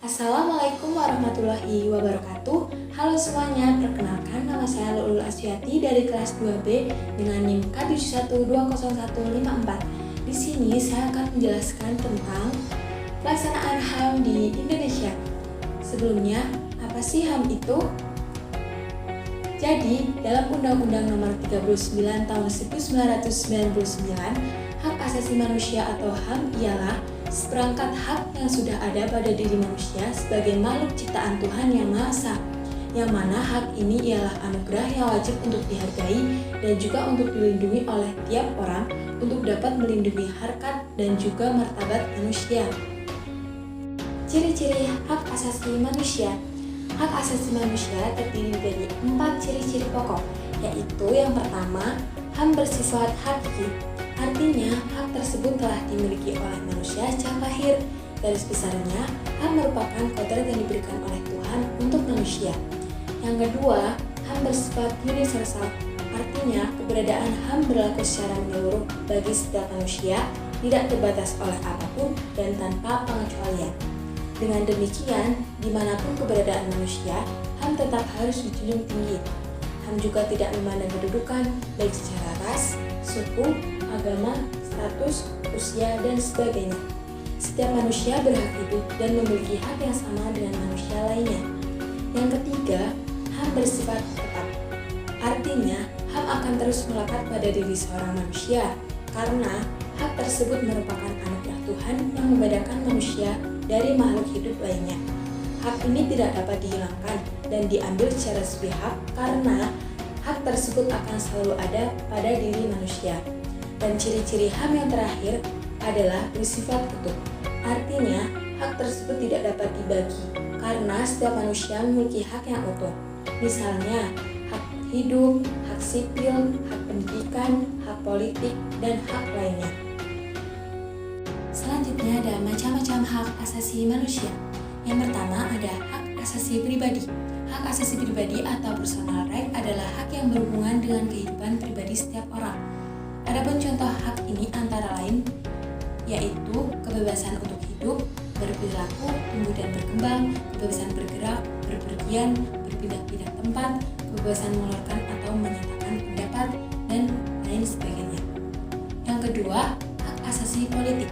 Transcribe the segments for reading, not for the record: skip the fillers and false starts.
Assalamualaikum warahmatullahi wabarakatuh. Halo semuanya, perkenalkan nama saya Lulul Asviati dari kelas 2B dengan NIM K7120154. Di sini saya akan menjelaskan tentang pelaksanaan HAM di Indonesia. Sebelumnya, apa sih HAM itu? Jadi, dalam Undang-Undang Nomor 39 Tahun 1999, hak asasi manusia atau HAM ialah seperangkat hak yang sudah ada pada diri manusia sebagai makhluk ciptaan Tuhan Yang Maha Esa, yang mana hak ini ialah anugerah yang wajib untuk dihargai dan juga untuk dilindungi oleh tiap orang untuk dapat melindungi harkat dan juga martabat manusia. Ciri-ciri hak asasi manusia. Hak asasi manusia terdiri dari 4 ciri-ciri pokok, yaitu yang pertama, HAM bersifat hakiki. Artinya, hak tersebut telah dimiliki oleh manusia sejak lahir. Garis besarnya, HAM merupakan kodrat yang diberikan oleh Tuhan untuk manusia. Yang kedua, HAM bersifat universal. Artinya, keberadaan HAM berlaku secara menyeluruh bagi setiap manusia, tidak terbatas oleh apapun dan tanpa pengecualian. Dengan demikian, dimanapun keberadaan manusia, HAM tetap harus dijunjung tinggi. HAM juga tidak memandang kedudukan, baik secara ras, suku, agama, status, usia, dan sebagainya. Setiap manusia berhak hidup dan memiliki hak yang sama dengan manusia lainnya. Yang ketiga, HAM bersifat tetap. Artinya, HAM akan terus melekat pada diri seorang manusia, karena hak tersebut merupakan anugerah Tuhan yang membedakan manusia dari makhluk hidup lainnya. Hak ini tidak dapat dihilangkan dan diambil secara sepihak karena hak tersebut akan selalu ada pada diri manusia. Dan ciri-ciri HAM yang terakhir adalah bersifat utuh. Artinya, hak tersebut tidak dapat dibagi karena setiap manusia memiliki hak yang utuh. Misalnya, hak hidup, hak sipil, hak pendidikan, hak politik, dan hak lainnya. Selanjutnya ada macam-macam hak asasi manusia. Yang pertama ada hak asasi pribadi. Hak asasi pribadi atau personal right adalah hak yang berhubungan dengan kehidupan pribadi setiap orang. Adapun contoh hak ini antara lain yaitu kebebasan untuk hidup, berperilaku, tumbuh dan berkembang, kebebasan bergerak, berpergian, berpindah-pindah tempat, kebebasan mengeluarkan atau menyatakan pendapat, dan lain sebagainya. Yang kedua, hak asasi politik.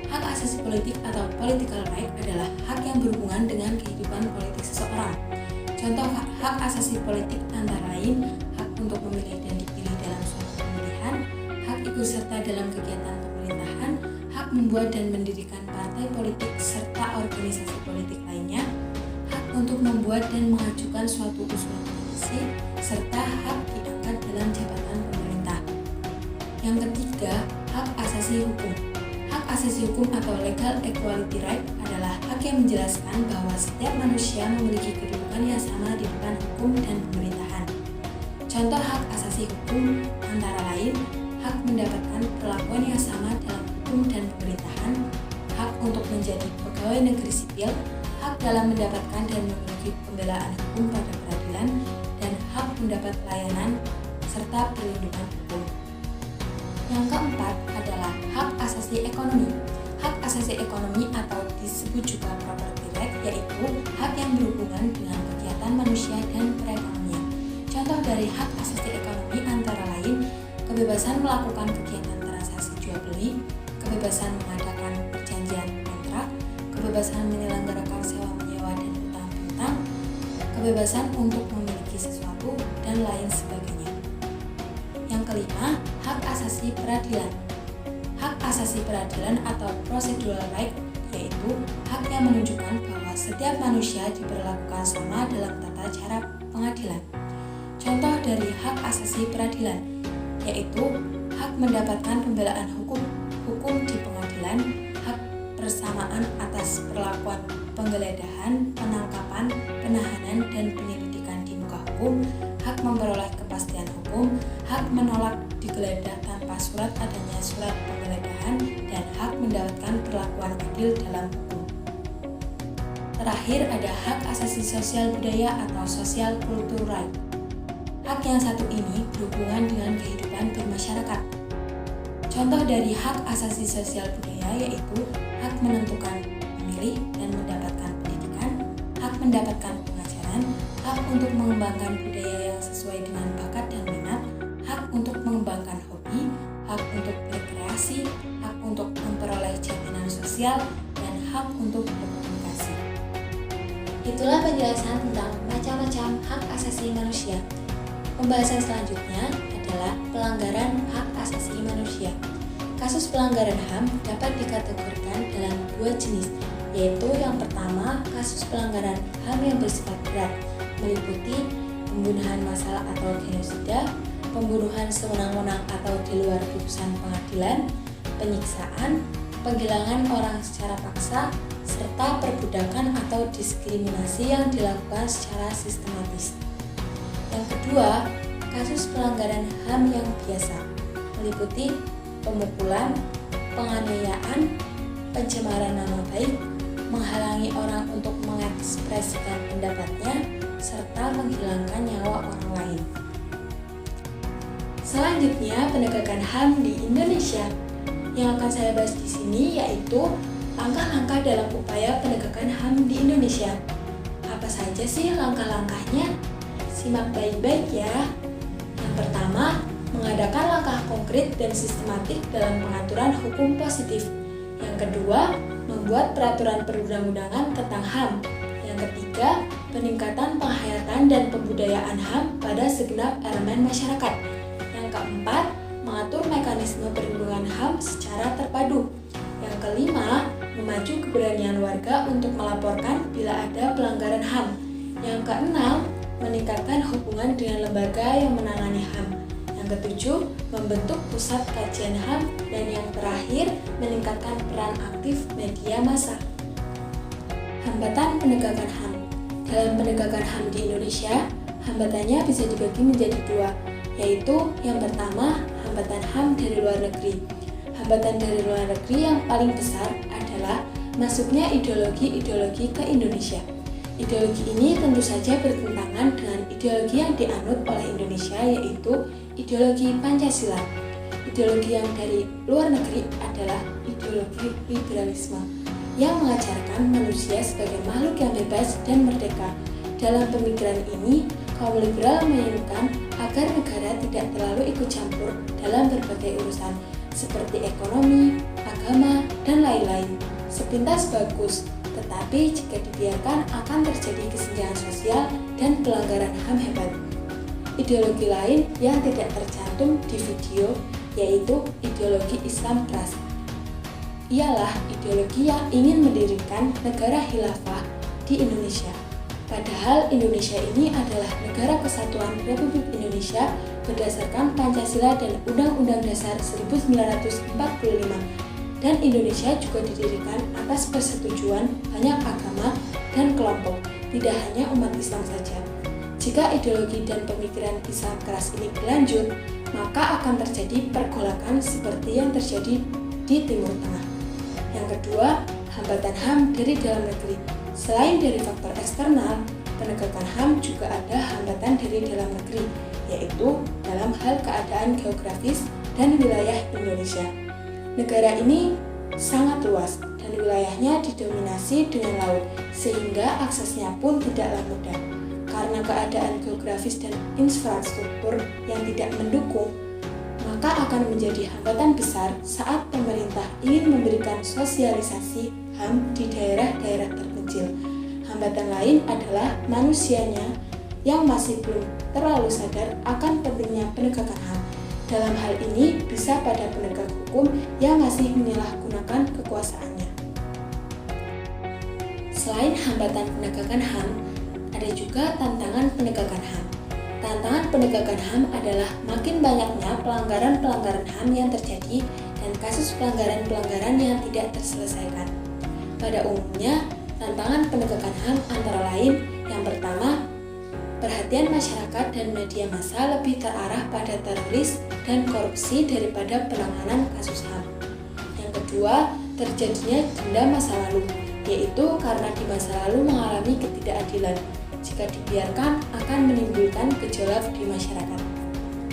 Hak asasi politik atau political right adalah hak yang berhubungan dengan kehidupan politik seseorang. Contoh hak asasi politik antara lain hak untuk memilih dan dipilih dalam suatu pemilihan, hak ikut serta dalam kegiatan pemerintahan, hak membuat dan mendirikan partai politik serta organisasi politik lainnya, hak untuk membuat dan mengajukan suatu usulan petisi, serta hak diangkat dalam jabatan pemerintah. Yang ketiga, hak asasi hukum. Hak asasi hukum atau legal equality right adalah hak yang menjelaskan bahwa setiap manusia memiliki kedudukan yang sama di depan hukum dan pemerintahan. Contoh hak asasi hukum antara lain hak mendapatkan perlakuan yang sama dalam hukum dan pemerintahan, hak untuk menjadi pegawai negeri sipil, hak dalam mendapatkan dan memiliki pembelaan hukum pada peradilan, dan hak mendapat pelayanan serta perlindungan hukum. Yang keempat adalah hak asasi ekonomi. Hak asasi ekonomi atau disebut juga property right yaitu hak yang berhubungan dengan kegiatan manusia dan perekonomian. Contoh dari hak asasi ekonomi antara lain kebebasan melakukan kegiatan transaksi jual beli, kebebasan mengadakan perjanjian kontrak, kebebasan menyelenggarakan sewa menyewa dan utang piutang, kebebasan untuk memiliki sesuatu, dan lain sebagainya. Yang kelima, hak asasi peradilan. Hak asasi peradilan atau procedural right yaitu hak yang menunjukkan bahwa setiap manusia diperlakukan sama dalam tata cara pengadilan. Contoh dari hak asasi peradilan yaitu hak mendapatkan pembelaan hukum di pengadilan, hak persamaan atas perlakuan penggeledahan, penangkapan, penahanan, dan penyelidikan di muka hukum, hak memperoleh kepastian hukum, hak menolak digeledah tanpa surat adanya surat penggeledahan, dan hak mendapatkan perlakuan adil dalam hukum. Terakhir ada hak asasi sosial budaya atau social culture right. Hak yang satu ini berhubungan dengan kehidupan bermasyarakat. Contoh dari hak asasi sosial budaya yaitu hak menentukan, memilih, dan mendapatkan pendidikan mendapatkan pengajaran, hak untuk mengembangkan budaya yang sesuai dengan bakat dan minat, hak untuk mengembangkan hobi, hak untuk berkreasi, hak untuk memperoleh jaminan sosial, dan hak untuk berkomunikasi. Itulah penjelasan tentang macam-macam hak asasi manusia. Pembahasan selanjutnya adalah pelanggaran hak asasi manusia. Kasus pelanggaran HAM dapat dikategorikan dalam dua jenis, yaitu yang pertama, kasus pelanggaran HAM yang bersifat berat, meliputi pembunuhan massal atau genosida, pembunuhan sewenang-wenang atau di luar putusan pengadilan, penyiksaan, penghilangan orang secara paksa, serta perbudakan atau diskriminasi yang dilakukan secara sistematis. Yang kedua, kasus pelanggaran HAM yang biasa, meliputi pemukulan, penganiayaan, pencemaran nama baik, menghalangi orang untuk mengekspresikan pendapatnya, serta menghilangkan nyawa orang lain. Selanjutnya, penegakan HAM di Indonesia. Yang akan saya bahas di sini yaitu langkah-langkah dalam upaya penegakan HAM di Indonesia. Apa saja sih langkah-langkahnya? Simak baik-baik ya. Yang pertama, mengadakan langkah konkret dan sistematik dalam pengaturan hukum positif. Yang kedua, membuat peraturan perundang-undangan tentang HAM. Yang ketiga, peningkatan penghayatan dan pembudayaan HAM pada segenap elemen masyarakat. Yang keempat, mengatur mekanisme perlindungan HAM secara terpadu. Yang kelima, memacu keberanian warga untuk melaporkan bila ada pelanggaran HAM. Yang keenam, meningkatkan hubungan dengan lembaga yang menangani HAM. Yang ketujuh, membentuk pusat kajian HAM. Dan yang terakhir, meningkatkan peran aktif media massa. Hambatan penegakan HAM. Dalam penegakan HAM di Indonesia, hambatannya bisa dibagi menjadi dua, yaitu yang pertama, hambatan HAM dari luar negeri. Hambatan dari luar negeri yang paling besar adalah masuknya ideologi-ideologi ke Indonesia. Ideologi ini tentu saja bertentangan dengan ideologi yang dianut oleh Indonesia, yaitu ideologi Pancasila. Ideologi yang dari luar negeri adalah ideologi liberalisme, yang mengajarkan manusia sebagai makhluk yang bebas dan merdeka. Dalam pemikiran ini, kaum liberal menginginkan agar negara tidak terlalu ikut campur dalam berbagai urusan, seperti ekonomi, agama, dan lain-lain. Sepintas bagus, tetapi jika dibiarkan akan terjadi kesenjangan sosial dan pelanggaran HAM hebat. Ideologi lain yang tidak tercantum di video yaitu ideologi Islam keras. Ialah ideologi yang ingin mendirikan negara khilafah di Indonesia. Padahal Indonesia ini adalah negara kesatuan Republik Indonesia berdasarkan Pancasila dan Undang-Undang Dasar 1945. Dan Indonesia juga didirikan atas persetujuan banyak agama dan kelompok, tidak hanya umat Islam saja. Jika ideologi dan pemikiran Islam keras ini berlanjut, maka akan terjadi pergolakan seperti yang terjadi di Timur Tengah. Yang kedua, hambatan HAM dari dalam negeri. Selain dari faktor eksternal, penegakan HAM juga ada hambatan dari dalam negeri, yaitu dalam hal keadaan geografis dan wilayah Indonesia. Negara ini sangat luas dan wilayahnya didominasi dengan laut, sehingga aksesnya pun tidaklah mudah. Karena keadaan geografis dan infrastruktur yang tidak mendukung, maka akan menjadi hambatan besar saat pemerintah ingin memberikan sosialisasi HAM di daerah-daerah terpencil. Hambatan lain adalah manusianya yang masih belum terlalu sadar akan pentingnya penegakan HAM. Dalam hal ini bisa pada penegak hukum yang masih menyalahgunakan kekuasaannya. Selain hambatan penegakan HAM, ada juga tantangan penegakan HAM. Tantangan penegakan HAM adalah makin banyaknya pelanggaran-pelanggaran HAM yang terjadi dan kasus pelanggaran-pelanggaran yang tidak terselesaikan. Pada umumnya, tantangan penegakan HAM antara lain yang pertama, perhatian masyarakat dan media massa lebih terarah pada teroris dan korupsi daripada penanganan kasus HAM. Yang kedua, terjadinya denda masa lalu, yaitu karena di masa lalu mengalami ketidakadilan. Jika dibiarkan akan menimbulkan gejolak di masyarakat.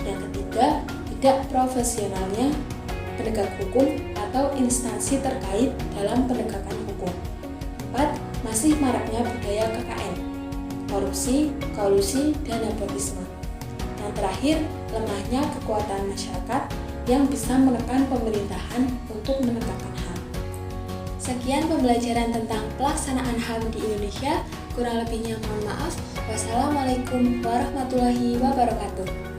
Yang ketiga, tidak profesionalnya penegak hukum atau instansi terkait dalam penegakan hukum. 4. masih maraknya budaya KKN, korupsi, kolusi, dan nepotisme. Yang terakhir, lemahnya kekuatan masyarakat yang bisa menekan pemerintahan untuk menegakkan HAM. Sekian pembelajaran tentang pelaksanaan HAM di Indonesia. Kurang lebihnya mohon maaf. Wassalamualaikum warahmatullahi wabarakatuh.